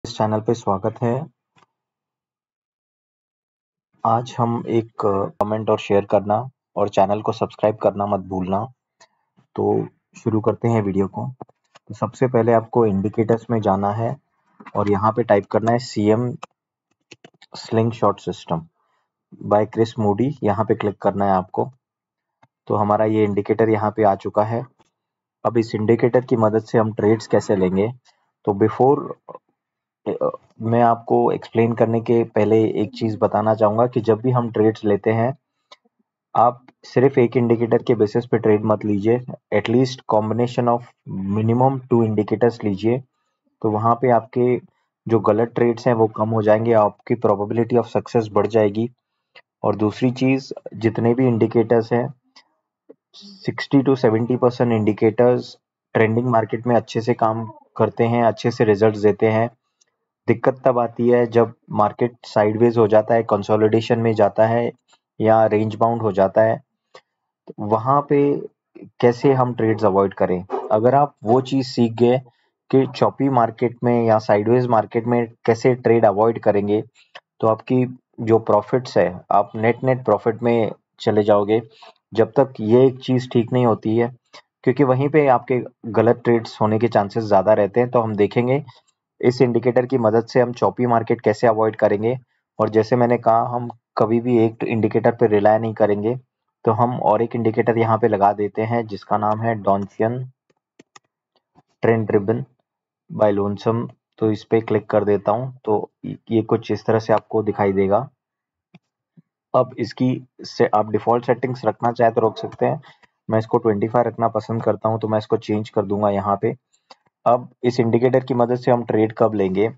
इस चैनल पे स्वागत है। आज हम एक कमेंट और शेयर करना और चैनल को सब्सक्राइब करना मत भूलना। तो शुरू करते हैं वीडियो को। तो सबसे पहले आपको इंडिकेटर्स में जाना है और यहाँ पे टाइप करना है CM slingshot system by Chris Moody. यहाँ पे क्लिक करना है आपको। तो हमारा ये इंडिकेटर यहाँ पे आ चुका है। अब इस इंडिकेटर की मदद से हम ट्रेड्स कैसे लेंगे, तो बिफोर मैं आपको एक्सप्लेन करने के पहले एक चीज़ बताना चाहूँगा कि जब भी हम ट्रेड्स लेते हैं, आप सिर्फ एक इंडिकेटर के बेसिस पे ट्रेड मत लीजिए। At least combination of minimum 2 indicators लीजिए। तो वहाँ पे आपके जो गलत ट्रेड्स हैं वो कम हो जाएंगे, आपकी प्रोबेबिलिटी ऑफ सक्सेस बढ़ जाएगी। और दूसरी चीज़, जितने भी इंडिकेटर्स हैं 60 to 70% इंडिकेटर्स ट्रेंडिंग मार्केट में अच्छे से काम करते हैं, अच्छे से रिजल्ट्स देते हैं। दिक्कत तब आती है जब मार्केट साइडवेज हो जाता है, कंसोलिडेशन में जाता है या रेंज बाउंड हो जाता है। वहां पे कैसे हम ट्रेड्स अवॉइड करें। अगर आप वो चीज सीख गए कि चॉपी मार्केट में या साइडवेज मार्केट में कैसे ट्रेड अवॉइड करेंगे, तो आपकी जो प्रॉफिट्स है आप नेट प्रॉफिट में चले जाओगे। जब तक ये एक चीज ठीक नहीं होती है, क्योंकि वहीं पे आपके गलत ट्रेड्स होने के चांसेस ज्यादा रहते हैं। तो हम देखेंगे इस इंडिकेटर की मदद से हम चॉपी मार्केट कैसे अवॉइड करेंगे। और जैसे मैंने कहा, हम कभी भी एक इंडिकेटर पे रिलाय नहीं करेंगे। तो हम और एक इंडिकेटर यहाँ पे लगा देते हैं जिसका नाम है डॉन्चियन ट्रेंड रिबन बाय लोनसम। तो इस पे क्लिक कर देता हूँ तो ये कुछ इस तरह से आपको दिखाई देगा। अब इसकी से आप डिफॉल्ट सेटिंग्स रखना चाहे तो रख सकते हैं। मैं इसको 25 रखना पसंद करता हूँ, तो मैं इसको चेंज कर दूंगा यहाँ पे। अब इस इंडिकेटर की मदद से हम ट्रेड कब लेंगे,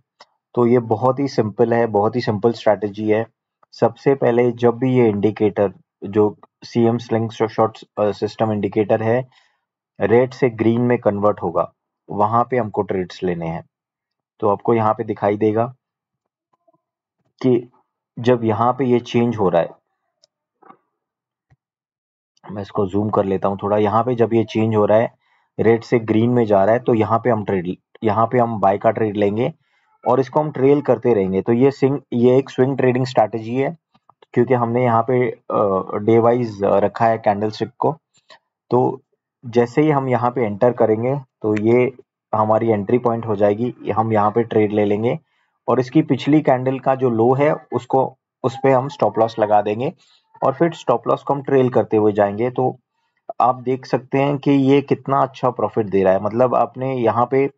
तो ये बहुत ही सिंपल है, बहुत ही सिंपल स्ट्रैटेजी है। सबसे पहले जब भी ये इंडिकेटर जो CM sling shot system indicator है रेड से ग्रीन में कन्वर्ट होगा, वहां पे हमको ट्रेड्स लेने हैं। तो आपको यहाँ पे दिखाई देगा कि जब यहाँ पे ये चेंज हो रहा है, मैं इसको जूम कर लेता हूँ थोड़ा। यहाँ पे जब ये चेंज हो रहा है, रेड से ग्रीन में जा रहा है, तो यहाँ पे हम बाय का ट्रेड लेंगे और इसको हम ट्रेल करते रहेंगे। तो ये एक स्विंग ट्रेडिंग स्ट्रैटेजी है, क्योंकि हमने यहाँ पे डे वाइज रखा है कैंडलस्टिक को। तो जैसे ही हम यहाँ पे एंटर करेंगे तो ये हमारी एंट्री पॉइंट हो जाएगी। हम यहाँ पे ट्रेड ले लेंगे और इसकी पिछली कैंडल का जो लो है उसको उस पे हम स्टॉप लॉस लगा देंगे और फिर स्टॉप लॉस को हम ट्रेल करते हुए जाएंगे। तो आप देख सकते हैं कि ये कितना अच्छा प्रॉफिट दे रहा है। मतलब आपने यहाँ पे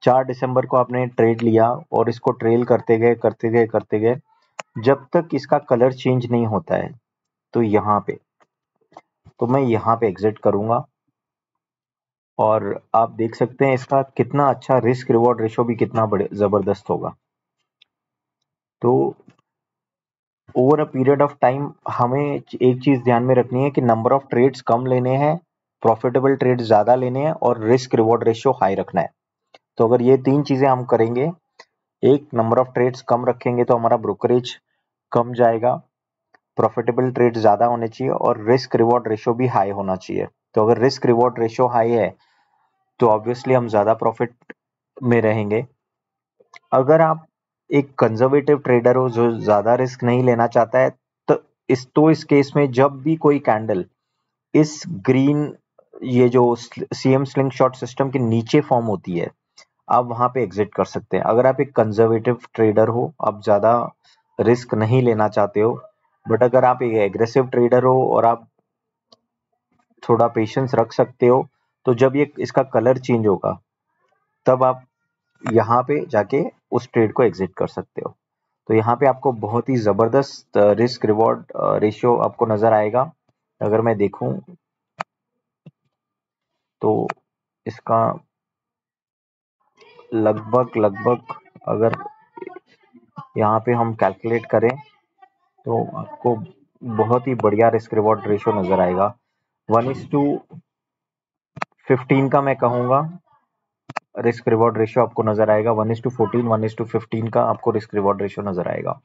4 दिसंबर को आपने ट्रेड लिया और इसको ट्रेल करते गए जब तक इसका कलर चेंज नहीं होता है। तो यहाँ पे तो मैं यहाँ पे एग्जिट करूंगा और आप देख सकते हैं इसका कितना अच्छा रिस्क रिवॉर्ड रेशो भी कितना बड़े जबरदस्त होगा। तो over a period of time हमें एक चीज ध्यान में रखनी है कि नंबर ऑफ ट्रेड्स कम लेने हैं, प्रॉफिटेबल ट्रेड्स ज्यादा लेने हैं और रिस्क रिवॉर्ड रेशियो हाई रखना है। तो अगर ये 3 चीजें हम करेंगे, एक नंबर ऑफ ट्रेड्स कम रखेंगे तो हमारा ब्रोकरेज कम जाएगा, प्रॉफिटेबल ट्रेड ज्यादा होने चाहिए और रिस्क रिवॉर्ड रेशियो भी हाई होना चाहिए। तो अगर रिस्क रिवॉर्ड रेशियो हाई है तो ऑब्वियसली हम ज्यादा प्रॉफिट में रहेंगे। अगर आप एक कंजर्वेटिव ट्रेडर हो जो ज्यादा रिस्क नहीं लेना चाहता है, तो इस केस में जब भी कोई कैंडल इस ग्रीन ये जो सीएम स्लिंग शॉट सिस्टम के नीचे फॉर्म होती है, आप वहां पे एग्जिट कर सकते हैं। अगर आप एक कंजर्वेटिव ट्रेडर हो, आप ज्यादा रिस्क नहीं लेना चाहते हो। बट अगर आप एक एग्रेसिव ट्रेडर हो और आप थोड़ा पेशेंस रख सकते हो, तो जब ये इसका कलर चेंज होगा तब आप यहाँ पे जाके उस ट्रेड को एग्जिट कर सकते हो। तो यहाँ पे आपको बहुत ही जबरदस्त रिस्क रिवॉर्ड रेशियो आपको नजर आएगा। अगर मैं देखूं तो इसका लगभग अगर यहाँ पे हम कैलकुलेट करें तो आपको बहुत ही बढ़िया रिस्क रिवॉर्ड रेशियो नजर आएगा। 1:15 का मैं कहूँगा रिस्क रिवॉर्ड रेशियो आपको नजर आएगा। 1:14, 1:15 का आपको रिस्क रिवॉर्ड रेशियो नजर आएगा।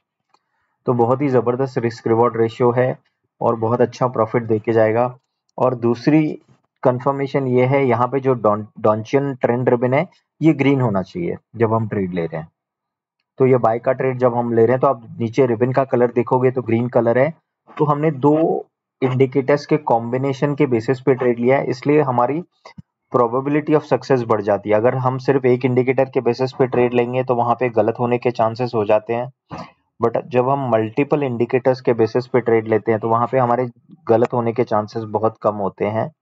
तो बहुत ही जबरदस्त रिस्क रिवॉर्ड रेशियो है और बहुत अच्छा प्रॉफिट देके जाएगा। और दूसरी कंफर्मेशन ये है, यहाँ पे जो डॉन्चियन ट्रेंड रिबन है ये ग्रीन होना चाहिए जब हम ट्रेड ले रहे हैं। तो ये बाय का ट्रेड जब हम ले रहे हैं तो आप नीचे रिबन का कलर देखोगे तो ग्रीन कलर है। तो हमने दो इंडिकेटर्स के कॉम्बिनेशन के बेसिस पे ट्रेड लिया है, इसलिए हमारी प्रोबेबिलिटी ऑफ सक्सेस बढ़ जाती है। अगर हम सिर्फ एक इंडिकेटर के बेसिस पे ट्रेड लेंगे तो वहां पे गलत होने के चांसेस हो जाते हैं, बट जब हम मल्टीपल इंडिकेटर्स के बेसिस पे ट्रेड लेते हैं तो वहां पे हमारे गलत होने के चांसेस बहुत कम होते हैं।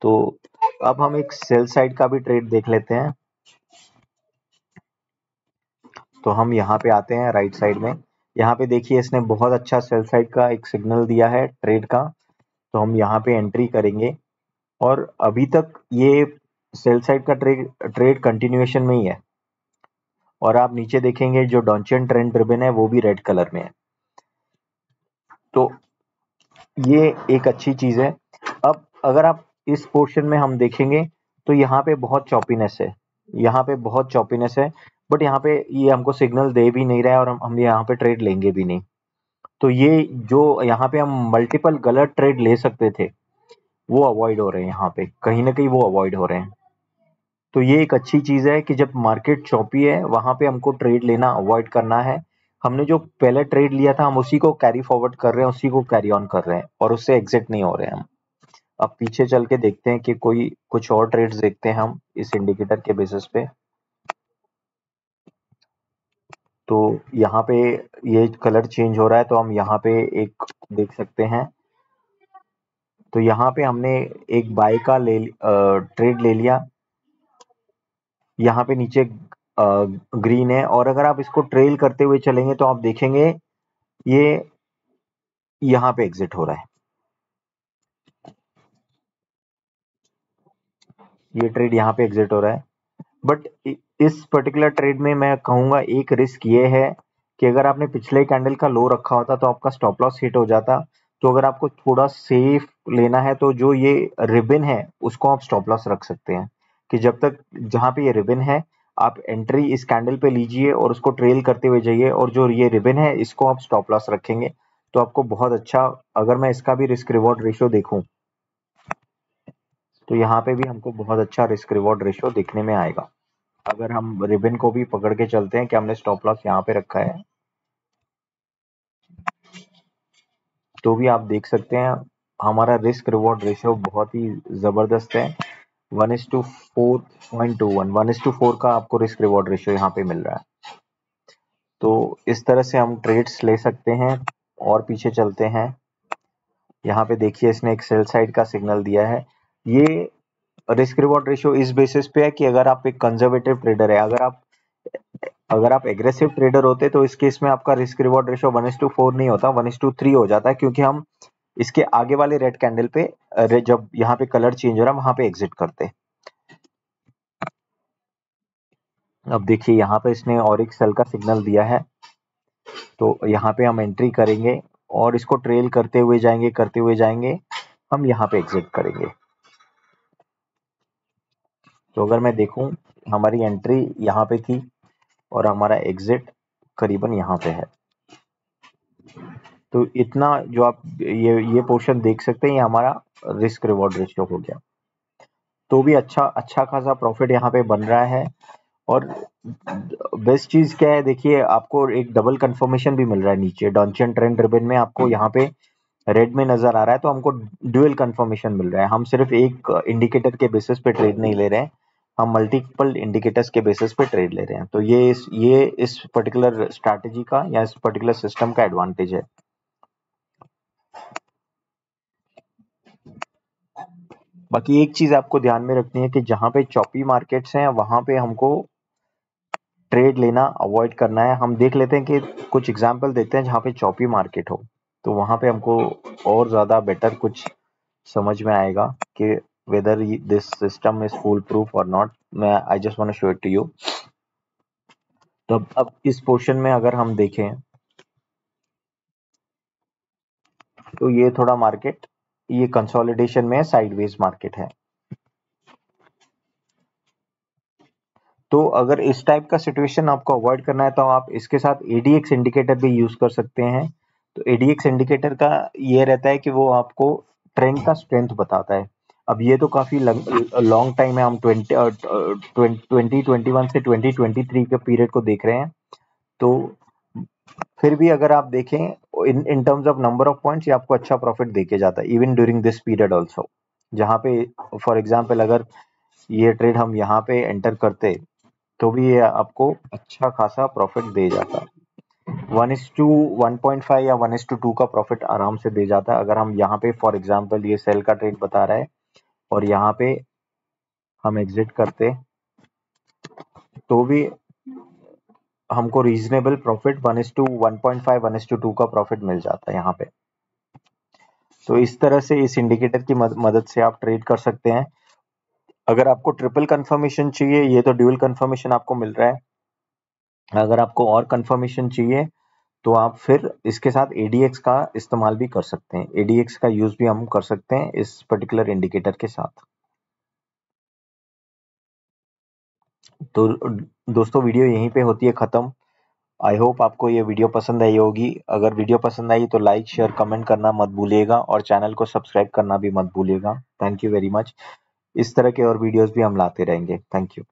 तो अब हम एक सेल साइड का भी ट्रेड देख लेते हैं। तो हम यहाँ पे आते हैं राइट साइड में। यहाँ पे देखिए इसने बहुत अच्छा सेल साइड का एक सिग्नल दिया है ट्रेड का, तो हम यहाँ पे एंट्री करेंगे। और अभी तक ये सेल साइड का ट्रेड कंटिन्यूएशन में ही है, और आप नीचे देखेंगे जो डॉन्चियन ट्रेंड रिबन है वो भी रेड कलर में है। तो ये एक अच्छी चीज है। अब अगर आप इस पोर्शन में हम देखेंगे तो यहाँ पे बहुत चॉपीनेस है, यहाँ पे बहुत चॉपीनेस है, बट यहाँ पे ये हमको सिग्नल दे भी नहीं रहा है और हम यहाँ पे ट्रेड लेंगे भी नहीं। तो ये जो यहाँ पे हम मल्टीपल गलत ट्रेड ले सकते थे वो अवॉइड हो रहे हैं, यहाँ पे कहीं ना कहीं वो अवॉइड हो रहे हैं। तो ये एक अच्छी चीज है कि जब मार्केट चॉपी है वहां पे हमको ट्रेड लेना अवॉइड करना है। हमने जो पहले ट्रेड लिया था हम उसी को कैरी फॉरवर्ड कर रहे हैं, उसी को कैरी ऑन कर रहे हैं और उससे एग्जिट नहीं हो रहे हैं हम। अब पीछे चल के देखते हैं कि कोई कुछ और ट्रेड्स देखते हैं हम इस इंडिकेटर के बेसिस पे। तो यहाँ पे ये कलर चेंज हो रहा है तो हम यहाँ पे एक देख सकते हैं। तो यहाँ पे हमने एक बाय का ट्रेड ले लिया, यहाँ पे नीचे ग्रीन है, और अगर आप इसको ट्रेल करते हुए चलेंगे तो आप देखेंगे ये यहाँ पे एग्जिट हो रहा है। ये ट्रेड यहाँ पे एग्जिट हो रहा है, बट इस पर्टिकुलर ट्रेड में मैं कहूंगा एक रिस्क ये है कि अगर आपने पिछले कैंडल का लो रखा होता तो आपका स्टॉप लॉस हिट हो जाता। तो अगर आपको थोड़ा सेफ लेना है तो जो ये रिबन है उसको आप स्टॉप लॉस रख सकते हैं, कि जब तक जहां पे ये रिबन है आप एंट्री इस कैंडल पे लीजिए और उसको ट्रेल करते हुए जाइए, और जो ये रिबन है इसको आप स्टॉप लॉस रखेंगे तो आपको बहुत अच्छा, अगर मैं इसका भी रिस्क रिवॉर्ड रेशियो देखूं तो यहाँ पे भी हमको बहुत अच्छा रिस्क रिवॉर्ड रेशियो देखने में आएगा। अगर हम रिबन को भी पकड़ के चलते हैं कि हमने स्टॉप लॉस यहाँ पे रखा है तो भी आप देख सकते हैं हमारा रिस्क रिवॉर्ड रेशियो बहुत ही जबरदस्त है। 1:4.21, 1:4 का आपको रिस्क रिवॉर्ड रेशियो यहाँ पे मिल रहा है। तो इस तरह से हम ट्रेड्स ले सकते हैं। और पीछे चलते हैं, यहाँ पे देखिए इसने एक सेल साइड का सिग्नल दिया है। ये रिस्क रिवॉर्ड रेशियो इस बेसिस पे है कि अगर आप एक कंजर्वेटिव ट्रेडर है, अगर आप एग्रेसिव ट्रेडर होते तो इस केस में आपका रिस्क रिवॉर्ड रेशियो 1:4 नहीं होता, 1:3 हो जाता है, क्योंकि हम इसके आगे वाले रेड कैंडल पे जब यहाँ पे कलर चेंज हो रहा है वहां पे एग्जिट करते। अब देखिए यहाँ पे इसने और एक सेल का सिग्नल दिया है, तो यहाँ पे हम एंट्री करेंगे और इसको ट्रेल करते हुए जाएंगे, हम यहाँ पे एग्जिट करेंगे। तो अगर मैं देखूं हमारी एंट्री यहाँ पे थी और हमारा एग्जिट करीबन यहाँ पे है। तो इतना जो आप ये पोर्शन देख सकते हैं ये हमारा रिस्क रिवॉर्ड रेशियो हो गया। तो भी अच्छा खासा प्रॉफिट यहाँ पे बन रहा है। और बेस्ट चीज क्या है, देखिए आपको एक डबल कंफर्मेशन भी मिल रहा है नीचे डॉन्चियन ट्रेंड रिबन में, आपको यहाँ पे रेड में नजर आ रहा है, तो हमको ड्यूअल कंफर्मेशन मिल रहा है। हम सिर्फ एक इंडिकेटर के बेसिस पे ट्रेड नहीं ले रहे हैं, हम मल्टीपल इंडिकेटर्स के बेसिस पे ट्रेड ले रहे हैं। तो ये इस पर्टिकुलर स्ट्रैटेजी का या इस पर्टिकुलर सिस्टम का एडवांटेज है। बाकी एक चीज आपको ध्यान में रखनी है कि जहां पे चॉपी मार्केट्स हैं वहां पे हमको ट्रेड लेना अवॉइड करना है। हम देख लेते हैं कि कुछ एग्जांपल देते हैं जहां पे चॉपी मार्केट हो, तो वहां पे हमको और ज्यादा बेटर कुछ समझ में आएगा कि whether this system is foolproof और नॉट। मैं I just want to show it to you. तो अब इस पोर्शन में अगर हम देखें तो ये थोड़ा मार्केट ये कंसोलिडेशन में साइडवेज मार्केट है। तो अगर इस टाइप का सिचुएशन आपको अवॉइड करना है तो आप इसके साथ एडीएक्स इंडिकेटर भी यूज कर सकते हैं। तो एडीएक्स इंडिकेटर का ये रहता है कि वो आपको ट्रेंड का स्ट्रेंथ बताता है। अब ये तो काफी लॉन्ग टाइम है, हम 2021 से 2023 के पीरियड को देख रहे हैं। तो फिर भी अगर आप देखें in terms of number of points, ये आपको अच्छा प्रॉफिट देके जाता है even during this period also. जहाँ पे फॉर एग्जाम्पल अगर ये ट्रेड हम यहाँ पे एंटर करते तो भी ये आपको अच्छा खासा प्रॉफिट दे जाता। 1:1.5 या 1:2 का प्रॉफिट आराम से दे जाता है अगर हम यहाँ पे फॉर एग्जाम्पल ये सेल का ट्रेड बता रहा है और यहाँ पे हम एग्जिट करते तो भी हमको रीजनेबल प्रॉफिट 1:1.5 1:2 का प्रॉफिट मिल जाता है यहाँ पे। तो इस तरह से इस इंडिकेटर की मदद से आप ट्रेड कर सकते हैं। अगर आपको ट्रिपल कंफर्मेशन चाहिए, ये तो ड्यूल कंफर्मेशन आपको मिल रहा है, अगर आपको और कंफर्मेशन चाहिए तो आप फिर इसके साथ ADX का इस्तेमाल भी कर सकते हैं। ADX का यूज भी हम कर सकते हैं इस पर्टिकुलर इंडिकेटर के साथ। तो दोस्तों वीडियो यहीं पे होती है खत्म। आई होप आपको ये वीडियो पसंद आई होगी। अगर वीडियो पसंद आई तो लाइक शेयर कमेंट करना मत भूलिएगा और चैनल को सब्सक्राइब करना भी मत भूलिएगा। Thank you very much. इस तरह के और वीडियोस भी हम लाते रहेंगे। Thank you.